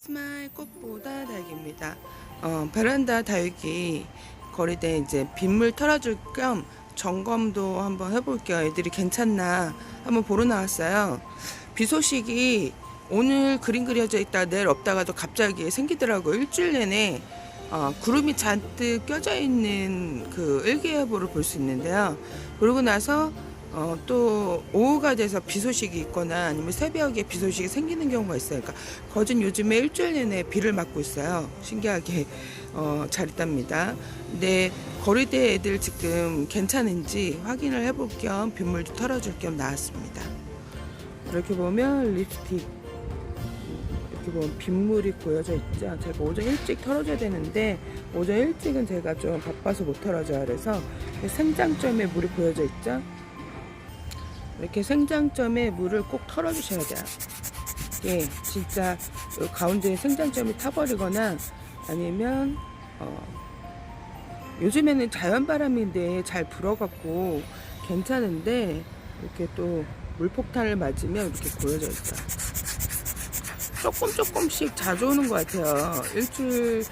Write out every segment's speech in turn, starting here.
스마일 꽃보다 다육입니다. 베란다 다육이 거리대 이제 빗물 털어줄 겸 점검도 한번 해볼게요. 애들이 괜찮나 한번 보러 나왔어요. 비 소식이 오늘 그림 그려져 있다 내일 없다가도 갑자기 생기더라고요. 일주일 내내 구름이 잔뜩 껴져 있는 그 일기예보를 볼 수 있는데요. 그러고 나서 또 오후가 돼서 비 소식이 있거나 아니면 새벽에 비 소식이 생기는 경우가 있어요. 그러니까 거진 요즘에 일주일 내내 비를 맞고 있어요. 신기하게 잘 있답니다. 근데 거리대 애들 지금 괜찮은지 확인을 해볼 겸 빗물도 털어줄 겸 나왔습니다. 이렇게 보면 립스틱 이렇게 보면 빗물이 고여져 있죠. 제가 오전 일찍 털어줘야 되는데 오전 일찍은 제가 좀 바빠서 못 털어줘요. 그래서 생장점에 물이 고여져 있죠. 이렇게 생장점에 물을 꼭 털어주셔야 돼요. 예, 진짜 가운데 생장점이 타버리거나 아니면 요즘에는 자연바람인데 잘 불어갖고 괜찮은데 이렇게 또 물폭탄을 맞으면 이렇게 고여져 있어요. 조금씩 자주 오는 것 같아요. 일주일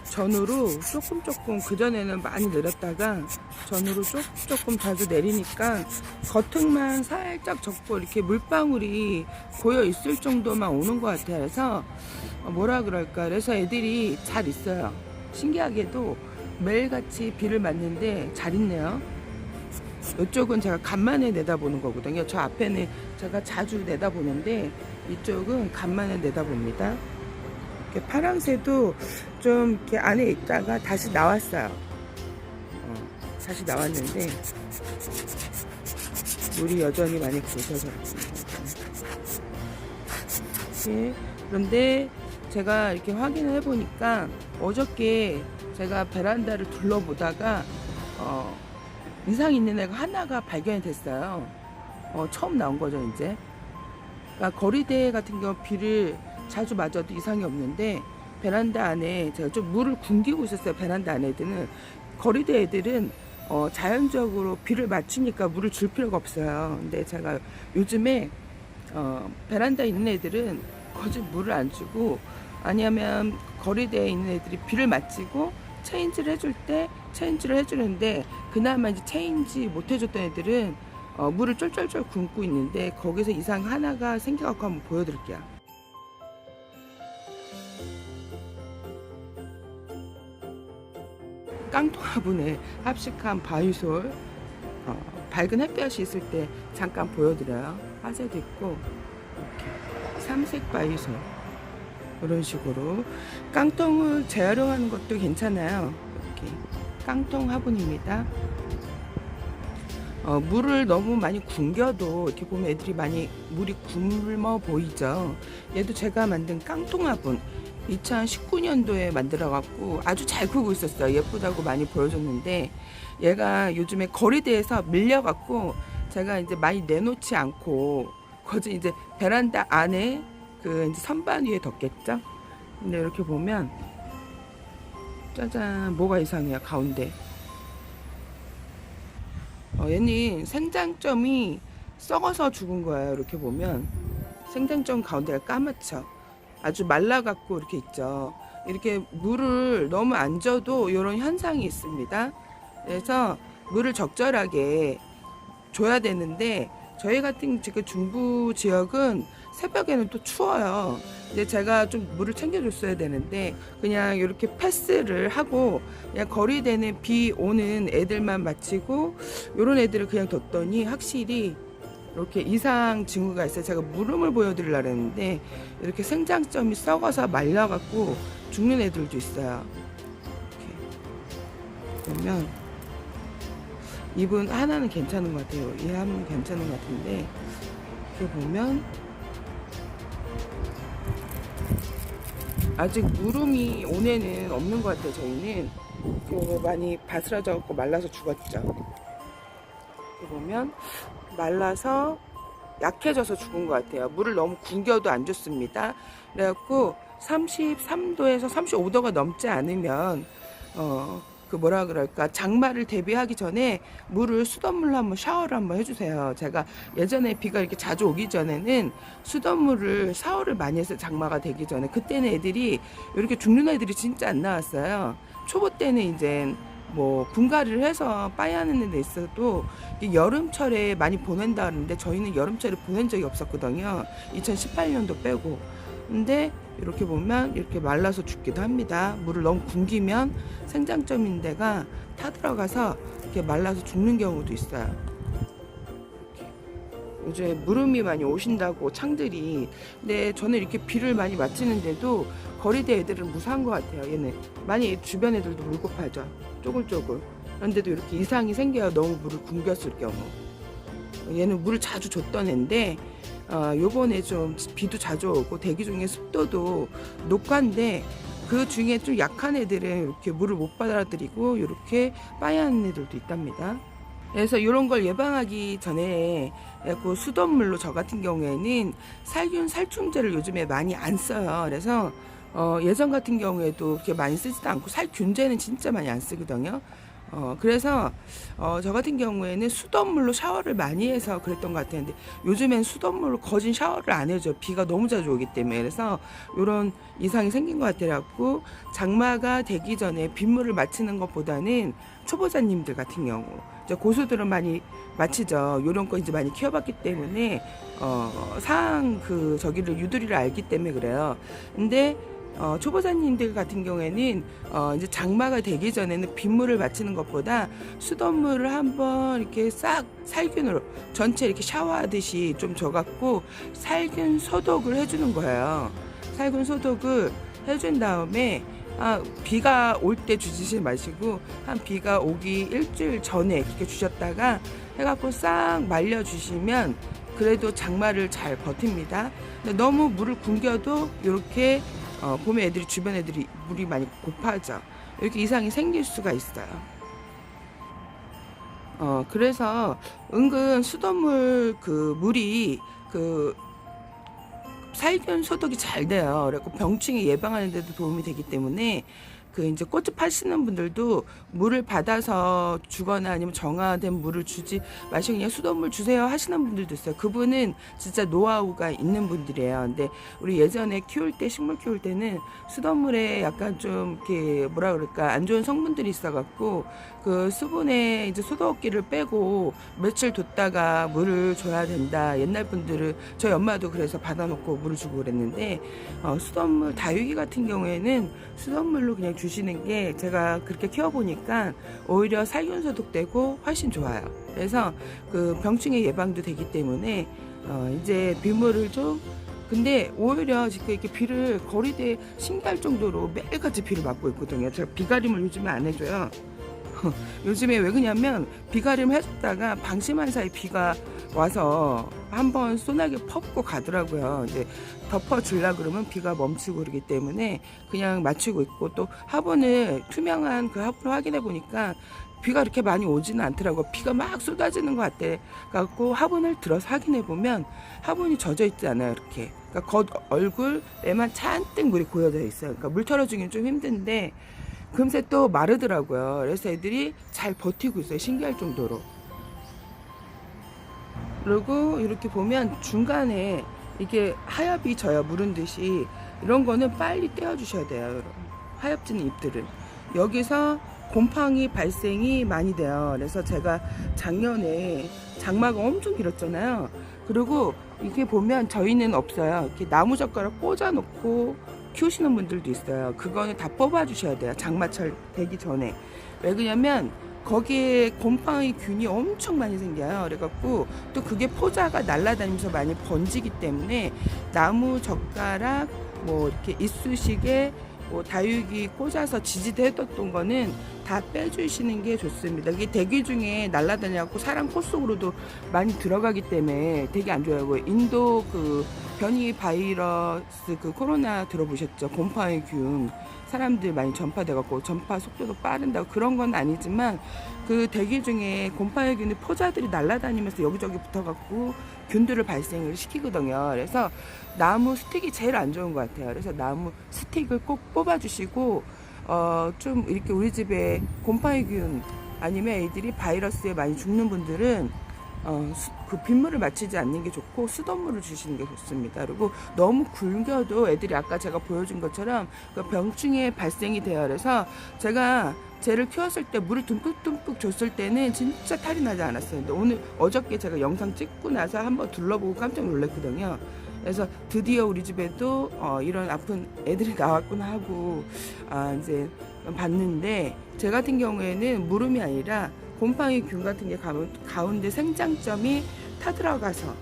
전후로 조금 그전에는 많이 내렸다가 전후로 조금 자주 내리니까 겉흙만 살짝 젖고 이렇게 물방울이 고여 있을 정도만 오는 것 같아요. 그래서 뭐라 그럴까, 그래서 애들이 잘 있어요. 신기하게도 매일같이 비를 맞는데 잘 있네요. 이쪽은 제가 간만에 내다보는 거거든요. 저 앞에는 제가 자주 내다보는데 이쪽은 간만에 내다봅니다. 이렇게 파랑새도 좀 이렇게 안에 있다가 다시 나왔어요. 다시 나왔는데 물이 여전히 많이 고셔서 네. 그런데 제가 이렇게 확인을 해보니까 어저께 제가 베란다를 둘러보다가 이상 있는 애가 하나가 발견이 됐어요. 처음 나온 거죠 이제. 그러니까 거리대 같은 경우 비를 자주 맞아도 이상이 없는데 베란다 안에 제가 좀 물을 굶기고 있었어요. 베란다 안에 애들은, 거리대 애들은 자연적으로 비를 맞추니까 물을 줄 필요가 없어요. 근데 제가 요즘에 베란다에 있는 애들은 거의 물을 안 주고, 아니면 거리대에 있는 애들이 비를 맞추고 체인지를 해줄 때 체인지를 해주는데 그나마 이제 체인지 못 해줬던 애들은 물을 쫄쫄쫄 굶고 있는데 거기서 이상 하나가 생겨갖고 한번 보여드릴게요. 깡통 화분에 합식한 바위솔, 밝은 햇볕이 있을 때 잠깐 보여드려요. 화재도 있고 이렇게 삼색 바위솔 이런 식으로 깡통을 재활용하는 것도 괜찮아요. 이렇게 깡통 화분입니다. 물을 너무 많이 굶겨도 이렇게 보면 애들이 많이 물이 굶어 보이죠. 얘도 제가 만든 깡통 화분 2019년도에 만들어 갖고 아주 잘 크고 있었어요. 예쁘다고 많이 보여줬는데 얘가 요즘에 거리대에서 밀려 갖고 제가 이제 많이 내놓지 않고 거기 이제 베란다 안에 그 이제 선반 위에 뒀겠죠. 근데 이렇게 보면 짜잔, 뭐가 이상해요. 가운데 얘는 생장점이 썩어서 죽은 거예요. 이렇게 보면 생장점 가운데가 까맣죠. 아주 말라갖고 이렇게 있죠. 이렇게 물을 너무 안 줘도 이런 현상이 있습니다. 그래서 물을 적절하게 줘야 되는데 저희 같은 지금 중부 지역은 새벽에는 또 추워요. 이제 제가 좀 물을 챙겨줬어야 되는데 그냥 이렇게 패스를 하고 그냥 거리대는 비 오는 애들만 마치고 이런 애들을 그냥 뒀더니 확실히 이렇게 이상 징후가 있어요. 제가 물음을 보여드리려고 했는데 이렇게 생장점이 썩어서 말라갖고 죽는 애들도 있어요. 이렇게 보면 이분 하나는 괜찮은 것 같아요. 이 하나는 괜찮은 것 같은데 이렇게 보면 아직 물음이 온 애는 없는 것 같아요. 저희는 많이 바스라져갖고 말라서 죽었죠. 이렇게 보면 말라서 약해져서 죽은 것 같아요. 물을 너무 굶겨도 안 좋습니다. 그래갖고 33도에서 35도가 넘지 않으면 그 뭐라 그럴까, 장마를 대비하기 전에 물을 수돗물로 한번 샤워를 한번 해주세요. 제가 예전에 비가 이렇게 자주 오기 전에는 수돗물을 샤워를 많이 해서 장마가 되기 전에, 그때는 애들이 이렇게 죽는 애들이 진짜 안 나왔어요. 초보 때는 이제 뭐 분갈이를 해서 빠이하는 데 있어도 여름철에 많이 보낸다 하는데 저희는 여름철에 보낸 적이 없었거든요. 2018년도 빼고. 근데 이렇게 보면 이렇게 말라서 죽기도 합니다. 물을 너무 굶기면 생장점인 데가 타들어가서 이렇게 말라서 죽는 경우도 있어요. 요즘에 물음이 많이 오신다고 창들이. 근데 저는 이렇게 비를 많이 맞히는데도 거리대 애들은 무사한 것 같아요. 얘는 많이 주변 애들도 물고파죠. 쪼글쪼글. 그런데도 이렇게 이상이 생겨요. 너무 물을 굶겼을 경우. 얘는 물을 자주 줬던 애인데 요번에 좀 비도 자주 오고 대기 중에 습도도 높은데 그 중에 좀 약한 애들은 이렇게 물을 못 받아들이고 이렇게 빠이하는 애들도 있답니다. 그래서 이런 걸 예방하기 전에 그 수돗물로 저 같은 경우에는 살균 살충제를 요즘에 많이 안 써요. 그래서 예전 같은 경우에도 그렇게 많이 쓰지도 않고 살균제는 진짜 많이 안 쓰거든요. 그래서 저 같은 경우에는 수돗물로 샤워를 많이 해서 그랬던 것 같았는데 요즘엔 수돗물로 거진 샤워를 안 해줘. 비가 너무 자주 오기 때문에. 그래서 이런 이상이 생긴 것 같아갖고 장마가 되기 전에 빗물을 맞히는 것보다는 초보자님들 같은 경우, 이제 고수들은 많이 마치죠. 요런 거 이제 많이 키워봤기 때문에 상황 그 저기를 유두리를 알기 때문에 그래요. 근데 초보자님들 같은 경우에는 이제 장마가 되기 전에는 빗물을 맞히는 것보다 수돗물을 한번 이렇게 싹 살균으로 전체 이렇게 샤워하듯이 좀 줘갖고 살균 소독을 해주는 거예요. 살균 소독을 해준 다음에 비가 올 때 주지 마시고 한 비가 오기 일주일 전에 그렇게 주셨다가 해갖고 싹 말려주시면 그래도 장마를 잘 버팁니다. 근데 너무 물을 굶겨도 이렇게 보면 애들이, 주변 애들이 물이 많이 고파져. 이렇게 이상이 생길 수가 있어요. 그래서 은근 수돗물 그 물이 그 살균 소독이 잘 돼요. 그래서 병충해 예방하는 데도 도움이 되기 때문에 그 이제 꽃을 파시는 분들도 물을 받아서 주거나 아니면 정화된 물을 주지 마시고 그냥 수돗물 주세요 하시는 분들도 있어요. 그분은 진짜 노하우가 있는 분들이에요. 근데 우리 예전에 키울 때, 식물 키울 때는 수돗물에 약간 좀 이렇게 뭐라 그럴까, 안 좋은 성분들이 있어갖고 그 수분에 이제 소독기를 빼고 며칠 뒀다가 물을 줘야 된다. 옛날 분들은, 저희 엄마도 그래서 받아놓고 물을 주고 그랬는데 수돗물 다육이 같은 경우에는 수돗물로 그냥 주시는 게 제가 그렇게 키워보니까 오히려 살균 소독되고 훨씬 좋아요. 그래서 그 병충해 예방도 되기 때문에 이제 빗물을 좀, 근데 오히려 지금 이렇게 비를 거리대에 신기할 정도로 매일같이 비를 맞고 있거든요. 제가 비가림을 요즘에 안 해줘요. 요즘에 왜 그러냐면 비가림 해줬다가 방심한 사이 비가 와서 한번 소나기 퍼붓고 가더라고요. 이제 덮어주려 그러면 비가 멈추고 그러기 때문에 그냥 맞추고 있고, 또 화분을 투명한 그 화분을 확인해 보니까 비가 이렇게 많이 오지는 않더라고. 비가 막 쏟아지는 것 같아 갖고 화분을 들어서 확인해 보면 화분이 젖어 있지 않아요. 이렇게. 그러니까 겉 얼굴에만 잔뜩 물이 고여져 있어요. 그러니까 물 털어주기는 좀 힘든데 금세 또 마르더라고요. 그래서 애들이 잘 버티고 있어요. 신기할 정도로. 그리고 이렇게 보면 중간에 이게 하엽이 져요. 무른 듯이. 이런 거는 빨리 떼어주셔야 돼요. 하엽지는 잎들은. 여기서 곰팡이 발생이 많이 돼요. 그래서 제가 작년에 장마가 엄청 길었잖아요. 그리고 이게 보면 저희는 없어요. 이렇게 나무젓가락 꽂아놓고 키우시는 분들도 있어요. 그거는 다 뽑아주셔야 돼요. 장마철 되기 전에. 왜 그러냐면 거기에 곰팡이균이 엄청 많이 생겨요. 그래갖고 또 그게 포자가 날아다니면서 많이 번지기 때문에 나무 젓가락 뭐 이렇게 이쑤시개 뭐 다육이 꽂아서 지지대했던 거는 다 빼주시는 게 좋습니다. 이게 대기 중에 날아다녀갖고 사람 코 속으로도 많이 들어가기 때문에 되게 안 좋아요. 인도 그 변이 바이러스 그 코로나 들어보셨죠? 곰팡이균 사람들 많이 전파돼갖고 전파 속도도 빠른다고, 그런 건 아니지만 그 대기 중에 곰팡이균이 포자들이 날아다니면서 여기저기 붙어갖고 균들을 발생을 시키거든요. 그래서 나무 스틱이 제일 안 좋은 것 같아요. 그래서 나무 스틱을 꼭 뽑아주시고 좀 이렇게 우리 집에 곰팡이균 아니면 애들이 바이러스에 많이 죽는 분들은 그 빗물을 맞추지 않는 게 좋고 수돗물을 주시는 게 좋습니다. 그리고 너무 굵여도 애들이 아까 제가 보여준 것처럼 그 병충해 발생이 돼요. 그래서 제가 쟤를 키웠을 때 물을 듬뿍듬뿍 줬을 때는 진짜 탈이 나지 않았어요. 근데 어저께 제가 영상 찍고 나서 한번 둘러보고 깜짝 놀랐거든요. 그래서 드디어 우리 집에도 이런 아픈 애들이 나왔구나 하고 이제 봤는데, 제 같은 경우에는 물음이 아니라 곰팡이균 같은 게 가운데 생장점이 타들어가서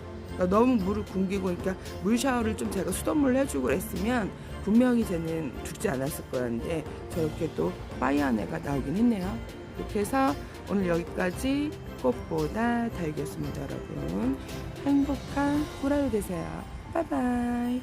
너무 물을 굶기고, 그러니까 물 샤워를 좀 제가 수돗물로 해주고 그랬으면 분명히 쟤는 죽지 않았을 거였는데 저렇게 또 빠이한 애가 나오긴 했네요. 이렇게 해서 오늘 여기까지 꽃보다 다육이었습니다. 여러분 행복한 후라이 되세요. 바이바이.